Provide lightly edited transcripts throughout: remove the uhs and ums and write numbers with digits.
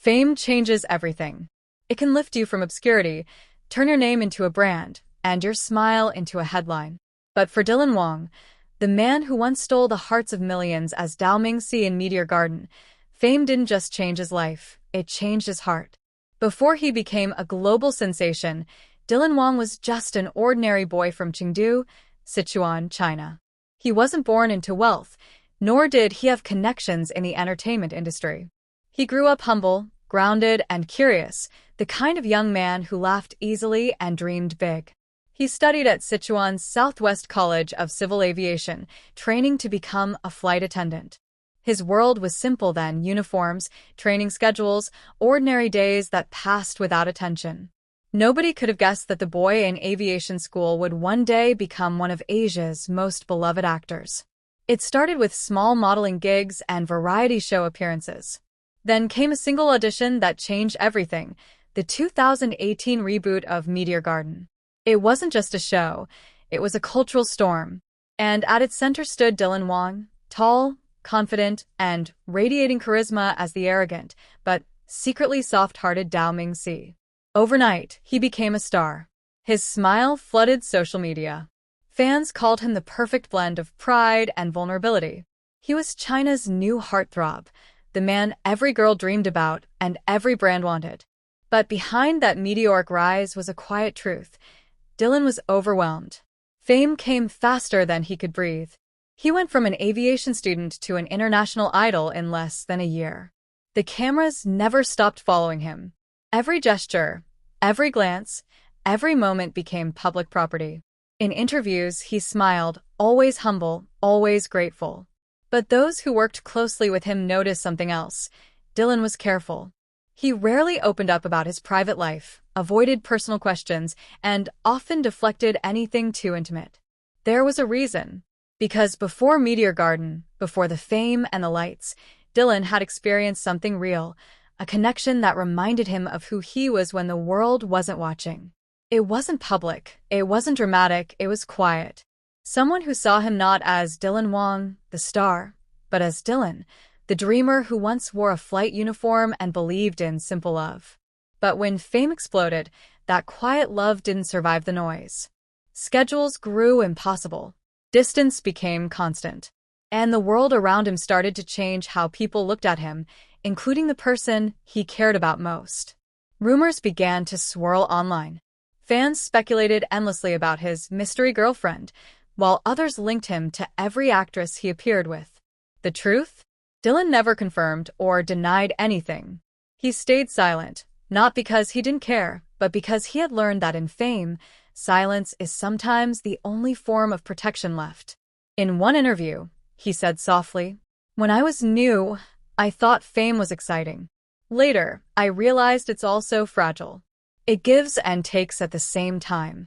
Fame changes everything. It can lift you from obscurity, turn your name into a brand, and your smile into a headline. But for Dylan Wang, the man who once stole the hearts of millions as Dao in Meteor Garden, fame didn't just change his life, it changed his heart. Before he became a global sensation, Dylan Wang was just an ordinary boy from Chengdu, Sichuan, China. He wasn't born into wealth, nor did he have connections in the entertainment industry. He grew up humble, grounded, and curious, the kind of young man who laughed easily and dreamed big. He studied at Sichuan's Southwest College of Civil Aviation, training to become a flight attendant. His world was simple then: uniforms, training schedules, ordinary days that passed without attention. Nobody could have guessed that the boy in aviation school would one day become one of Asia's most beloved actors. It started with small modeling gigs and variety show appearances. Then came a single audition that changed everything, the 2018 reboot of Meteor Garden. It wasn't just a show, it was a cultural storm. And at its center stood Dylan Wang, tall, confident, and radiating charisma as the arrogant, but secretly soft-hearted Dao Mingxi. Overnight, he became a star. His smile flooded social media. Fans called him the perfect blend of pride and vulnerability. He was China's new heartthrob, the man every girl dreamed about and every brand wanted. But behind that meteoric rise was a quiet truth. Dylan was overwhelmed. Fame came faster than he could breathe. He went from an aviation student to an international idol in less than a year. The cameras never stopped following him. Every gesture, every glance, every moment became public property. In interviews, he smiled, always humble, always grateful. But those who worked closely with him noticed something else. Dylan was careful. He rarely opened up about his private life, avoided personal questions, and often deflected anything too intimate. There was a reason. Because before Meteor Garden, before the fame and the lights, Dylan had experienced something real, a connection that reminded him of who he was when the world wasn't watching. It wasn't public, it wasn't dramatic, it was quiet. Someone who saw him not as Dylan Wang, the star, but as Dylan, the dreamer who once wore a flight uniform and believed in simple love. But when fame exploded, that quiet love didn't survive the noise. Schedules grew impossible. Distance became constant. And the world around him started to change how people looked at him, including the person he cared about most. Rumors began to swirl online. Fans speculated endlessly about his mystery girlfriend, while others linked him to every actress he appeared with. The truth? Dylan never confirmed or denied anything. He stayed silent, not because he didn't care, but because he had learned that in fame, silence is sometimes the only form of protection left. In one interview, he said softly, "When I was new, I thought fame was exciting. Later, I realized it's also fragile. It gives and takes at the same time."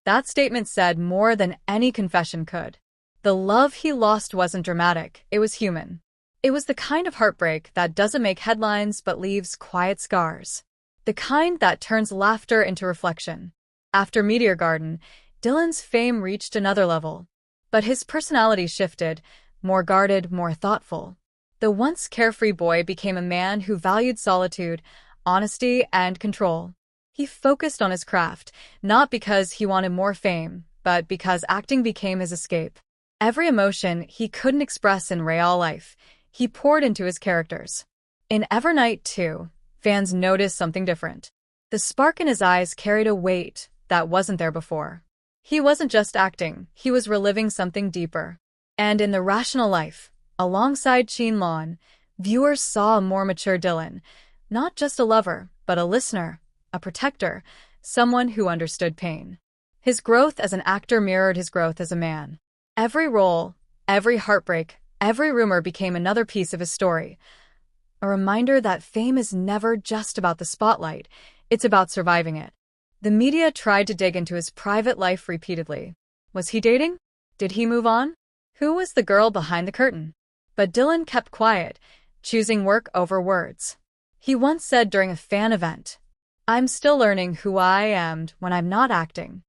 That statement said more than any confession could. The love he lost wasn't dramatic, it was human. It was the kind of heartbreak that doesn't make headlines but leaves quiet scars. The kind that turns laughter into reflection. After Meteor Garden, Dylan's fame reached another level. But his personality shifted, more guarded, more thoughtful. The once carefree boy became a man who valued solitude, honesty, and control. He focused on his craft, not because he wanted more fame, but because acting became his escape. Every emotion he couldn't express in real life, he poured into his characters. In Evernight 2, fans noticed something different. The spark in his eyes carried a weight that wasn't there before. He wasn't just acting, he was reliving something deeper. And in The Rational Life, alongside Qin Lan, viewers saw a more mature Dylan, not just a lover, but a listener, a protector, someone who understood pain. His growth as an actor mirrored his growth as a man. Every role, every heartbreak, every rumor became another piece of his story. A reminder that fame is never just about the spotlight, it's about surviving it. The media tried to dig into his private life repeatedly. Was he dating? Did he move on? Who was the girl behind the curtain? But Dylan kept quiet, choosing work over words. He once said during a fan event, "I'm still learning who I am when I'm not acting."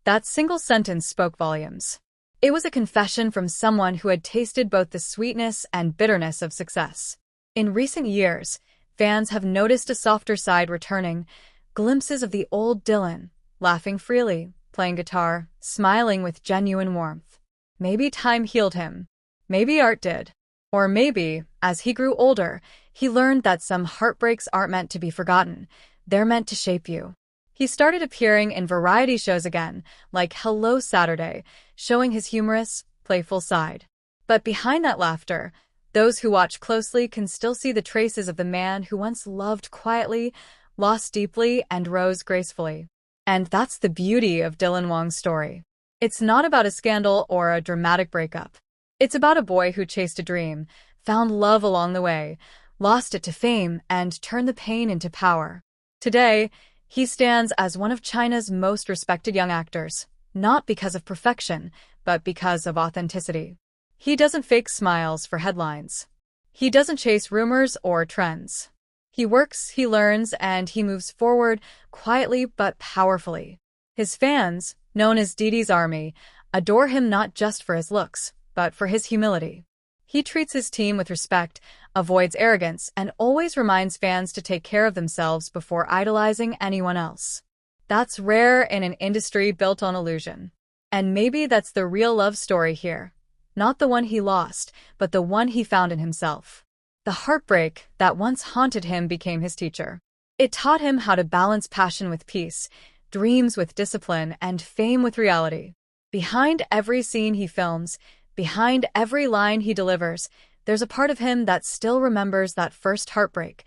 That single sentence spoke volumes. It was a confession from someone who had tasted both the sweetness and bitterness of success. In recent years, Fans have noticed a softer side returning, glimpses of the old Dylan, laughing freely, playing guitar, smiling with genuine warmth. Maybe time healed him. Maybe art did. Or maybe, as he grew older, he learned that some heartbreaks aren't meant to be forgotten. They're meant to shape you. He started appearing in variety shows again, like Hello Saturday, showing his humorous, playful side. But behind that laughter, those who watch closely can still see the traces of the man who once loved quietly, lost deeply, and rose gracefully. And that's the beauty of Dylan Wang's story. It's not about a scandal or a dramatic breakup. It's about a boy who chased a dream, found love along the way, lost it to fame, and turned the pain into power. Today, he stands as one of China's most respected young actors, not because of perfection, but because of authenticity. He doesn't fake smiles for headlines. He doesn't chase rumors or trends. He works, he learns, and he moves forward quietly but powerfully. His fans, known as Didi's Army, adore him not just for his looks, but for his humility. He treats his team with respect, avoids arrogance, and always reminds fans to take care of themselves before idolizing anyone else. That's rare in an industry built on illusion. And maybe that's the real love story here. Not the one he lost, but the one he found in himself. The heartbreak that once haunted him became his teacher. It taught him how to balance passion with peace, dreams with discipline, and fame with reality. Behind every scene he films, behind every line he delivers, there's a part of him that still remembers that first heartbreak,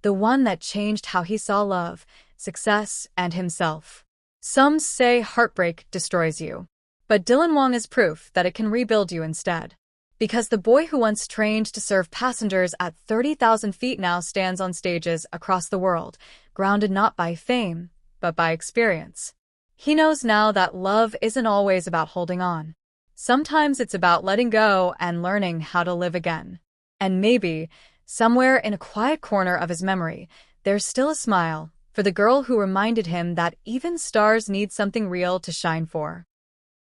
the one that changed how he saw love, success, and himself. Some say heartbreak destroys you. But Dylan Wang is proof that it can rebuild you instead. Because the boy who once trained to serve passengers at 30,000 feet now stands on stages across the world, grounded not by fame, but by experience. He knows now that love isn't always about holding on. Sometimes it's about letting go and learning how to live again. And maybe, somewhere in a quiet corner of his memory, there's still a smile for the girl who reminded him that even stars need something real to shine for.